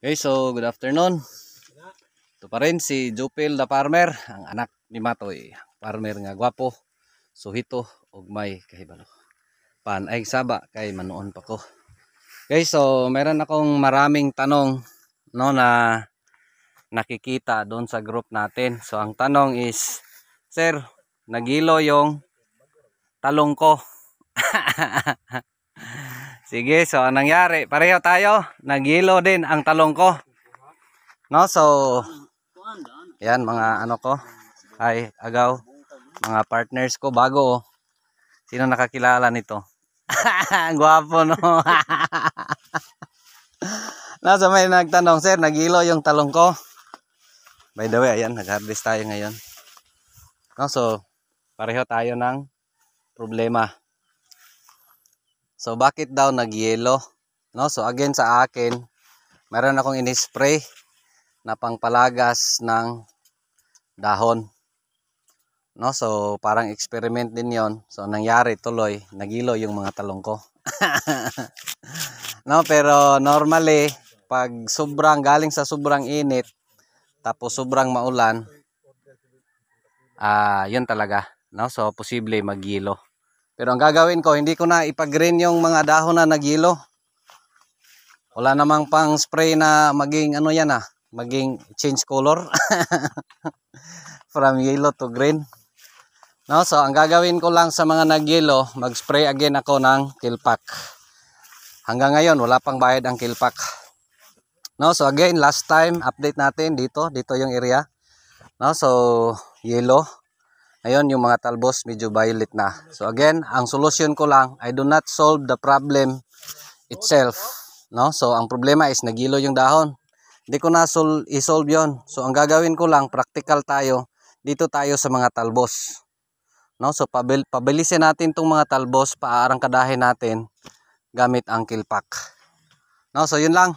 Okay, so good afternoon. Ito pa rin si Jupil the farmer, ang anak ni Matoy. Farmer nga gwapo, suhito, ug may kahibalo. Panay saba kay manuon pa ko. Okay, so meron akong maraming tanong no na nakikita doon sa group natin. So ang tanong is, Sir, nagilo yung talong ko. Sige, so anong nangyari? Pareho tayo, nagilo din ang talong ko. No, so yan mga ano ko, ay agaw, mga partners ko bago. Sino nakakilala nito? Ang gwapo no. Nasa may nagtanong, Sir, nagilo yung talong ko. By the way, ayan, nag-harvest tayo ngayon. No, so pareho tayo ng problema. So bakit daw nagyelo? No, so again sa akin, meron akong in-spray na pangpalagas ng dahon. No, so parang experiment din 'yon. So nangyari tuloy, nagilo yung mga talong ko. No, pero normally pag sobrang galing sa sobrang init tapos sobrang maulan, yun talaga, no? So posible magilo. Pero ang gagawin ko, hindi ko na ipag-green yung mga dahon na nagilo. Wala namang pang spray na maging ano yan maging change color from yellow to green. No, so ang gagawin ko lang sa mga nagyelo, mag-spray again ako ng Kilpak. Hanggang ngayon wala pang bayad ang Kilpak. No, so again last time update natin dito yung area. No, so yellow. Ngayon yung mga talbos medyo violet na. So again, ang solution ko lang, I do not solve the problem itself. No, so ang problema is nagilo yung dahon. Hindi ko na i-solve yon. So ang gagawin ko lang, practical tayo. Dito tayo sa mga talbos. No, so pabilisin natin tong mga talbos, paarang kadahin natin gamit ang Kilpak. No, so yun lang.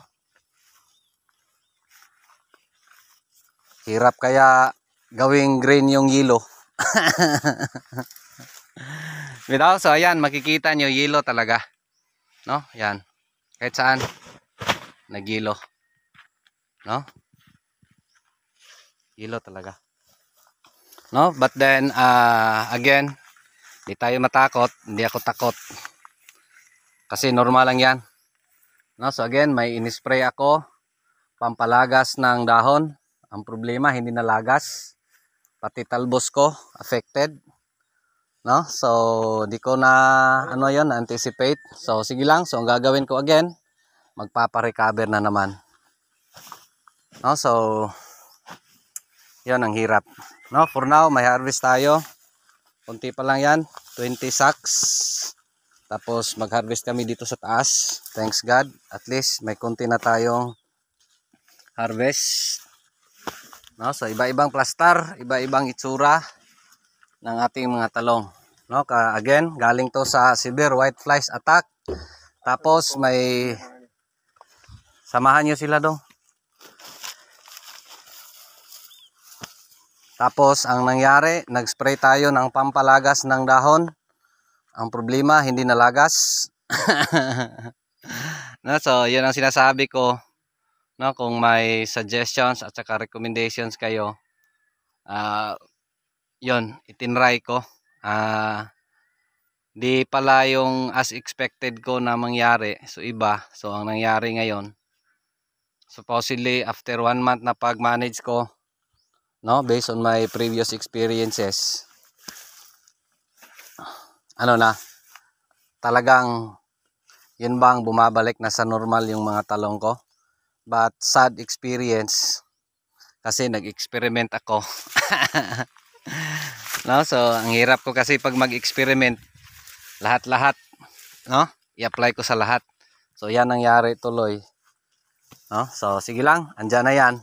Hirap kaya gawing green yung yelo. Bitaw, so ayan, makikita nyo yelo talaga. No, yan. Kahit saan nagilo. No? Yelo talaga. No, but then again, di tayo matakot, hindi ako takot. Kasi normal lang 'yan. No, so again, may in-spray ako pampalagas ng dahon. Ang problema hindi nalagas. Pati talbos ko affected. No, so di ko na ano 'yon, anticipate. So sige lang, so ang gagawin ko again, magpapa-recover na naman. No, so 'yon ang hirap. No, for now may harvest tayo. Kunti pa lang 'yan, 20 sacks. Tapos mag-harvest kami dito sa taas. Thanks God, at least may kunti na tayong harvest. No, so iba-ibang plastar, iba-ibang itsura ng ating mga talong. No, again, galing to sa severe white flies attack. Tapos may samahan nyo sila dong. Tapos ang nangyari, nag-spray tayo ng pampalagas ng dahon. Ang problema, hindi nalagas. No, so yun ang sinasabi ko. No, kung may suggestions at saka recommendations kayo, yun, itinry ko. Di pala yung as expected ko na mangyari. So iba. So ang nangyari ngayon, supposedly after 1 month na pag-manage ko, no, based on my previous experiences, ano na, talagang yun bang bumabalik na sa normal yung mga talong ko. But sad experience kasi nag-experiment ako. No, so ang hirap ko kasi pag mag-experiment, lahat-lahat, no, i-apply ko sa lahat. So yan nangyari tuloy. No, so sige lang, andyan na yan.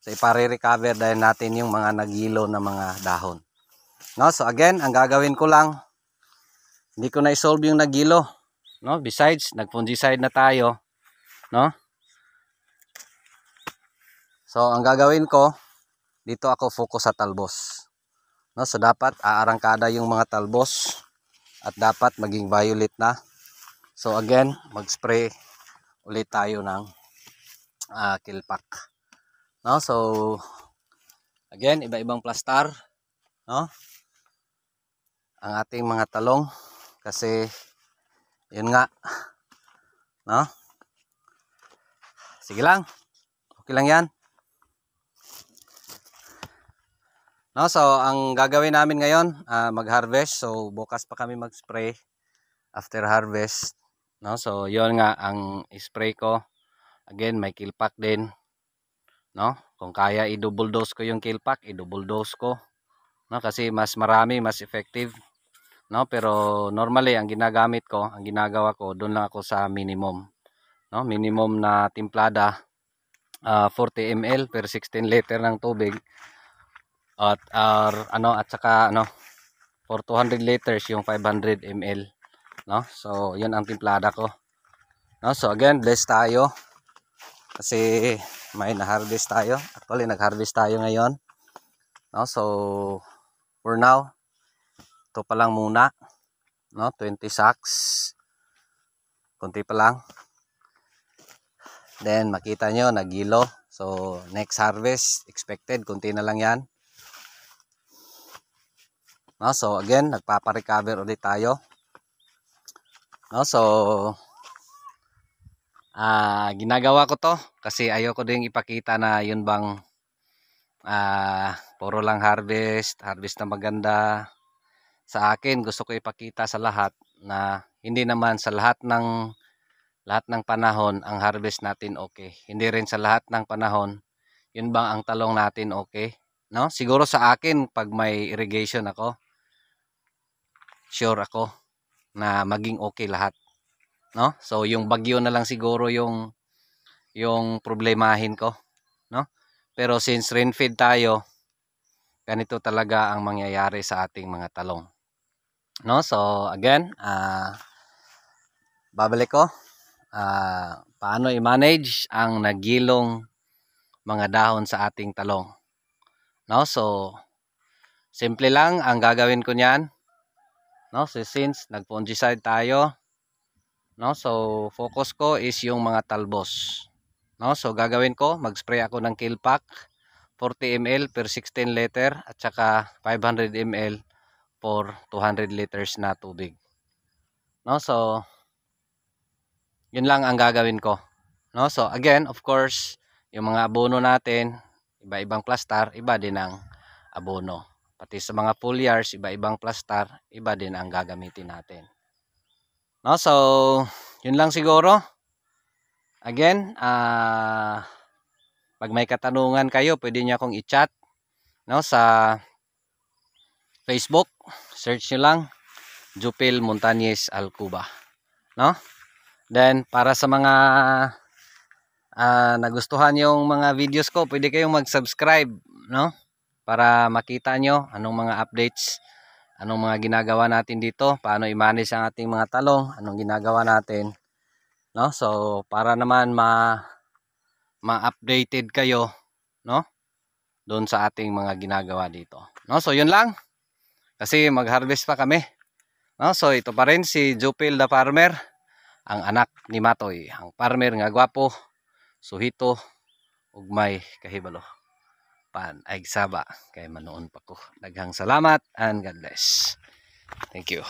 So ipare-recover dahil natin yung mga nagilo na mga dahon. No, so again, ang gagawin ko lang, hindi ko na i-solve yung nagilo. No, besides, nag-fungicide na tayo, no? So ang gagawin ko, dito ako focus sa talbos. No, so dapat aarangkada yung mga talbos at dapat maging violet na. So again, mag-spray ulit tayo ng kilpak. No, so again, iba-ibang plastar, no? Ang ating mga talong kasi yun nga, no? Sige lang. Okay lang 'yan. No, so ang gagawin namin ngayon, mag-harvest. So bukas pa kami mag-spray after harvest. No, so 'yon nga ang spray ko. Again, may kilpak din. No? Kung kaya i-double dose ko yung kilpak, i-double dose ko. No, kasi mas marami, mas effective. No, pero normally ang ginagamit ko, ang ginagawa ko, doon lang ako sa minimum. No, minimum na timplada, 40 ml per 16 liter ng tubig. At saka for 200 liters yung 500 ml, no? So yun ang timplada ko. No, so again, bless tayo kasi may na-harvest tayo. Actually nag-harvest tayo ngayon. No, so for now, ito pa lang muna, no? 20 sacks. Konti pa lang. Then makita nyo nagilo. So next harvest expected, konti na lang 'yan. No, so again, nagpapa-recover ulit tayo. No, so ginagawa ko to kasi ayoko din ipakita na yun bang puro lang harvest na maganda. Sa akin, gusto ko ipakita sa lahat na hindi naman sa lahat ng panahon ang harvest natin okay. Hindi rin sa lahat ng panahon yun bang ang talong natin okay, no? Siguro sa akin pag may irrigation ako, sure ako na maging okay lahat, no? So yung bagyo na lang siguro yung problemahin ko, no? Pero since rain fed tayo, ganito talaga ang mangyayari sa ating mga talong, no? So again, babalik ko paano i-manage ang nagilong mga dahon sa ating talong, no? So simple lang ang gagawin ko niyan. No, so since nag-fungicide tayo, no, so focus ko is yung mga talbos. No, so gagawin ko, mag-spray ako ng kilpak 40 ml per 16 liter at saka 500 ml for 200 liters na tubig. No, so yun lang ang gagawin ko. No, so again, of course, yung mga abono natin, iba-ibang plastar, iba din ang abono. Pati sa mga foliars, iba-ibang plastar, iba din ang gagamitin natin. No, so yun lang siguro. Again, pag may katanungan kayo, pwede niyo akong i-chat, no, sa Facebook. Search niyo lang Jupil Montañez Alcuba, no? Then para sa mga nagustuhan yung mga videos ko, pwede kayong mag-subscribe, no? Para makita nyo anong mga updates, anong mga ginagawa natin dito, paano i-manage ang ating mga talong, anong ginagawa natin, no? So para naman ma-updated kayo, no? Doon sa ating mga ginagawa dito, no? So yun lang kasi mag-harvest pa kami, no? So ito pa rin si Jupil the Farmer, ang anak ni Matoy, ang farmer nga gwapo, suhito, ug may kahibalo. Ay saba kay manoon pa ko. Daghang salamat and God bless. Thank you.